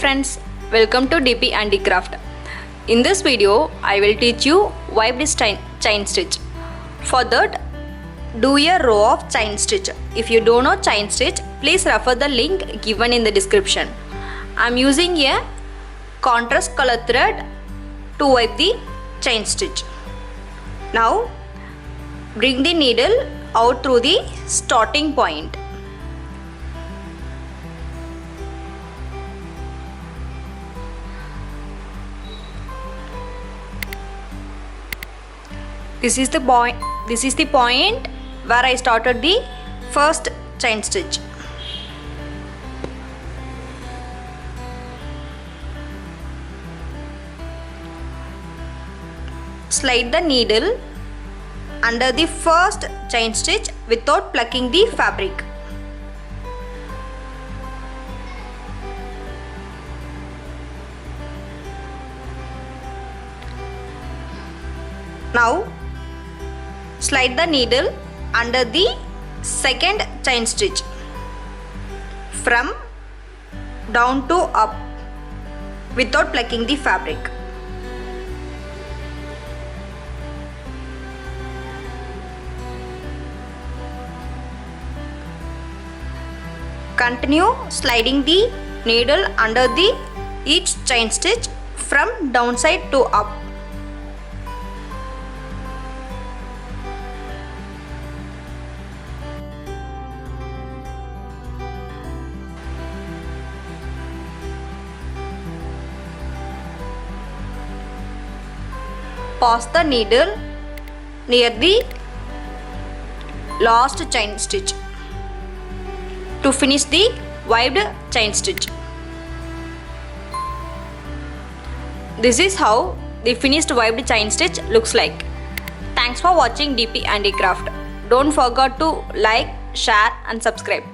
friends, welcome to DP Handicraft. In this video, I will teach you wiped chain stitch. For that, do a row of chain stitch. If you don't know chain stitch, please refer the link given in the description. I am using a contrast color thread to wipe the chain stitch. Now, bring the needle out through the starting point. This is the point where I started the first chain stitch. Slide the needle under the first chain stitch without plucking the fabric. Now, slide the needle under the second chain stitch from down to up without plucking the fabric. Continue sliding the needle under the each chain stitch from downside to up. Pass the needle near the last chain stitch to finish the wiped chain stitch. This is how the finished wiped chain stitch looks like. Thanks for watching DP Handicraft. Don't forget to like, share and subscribe.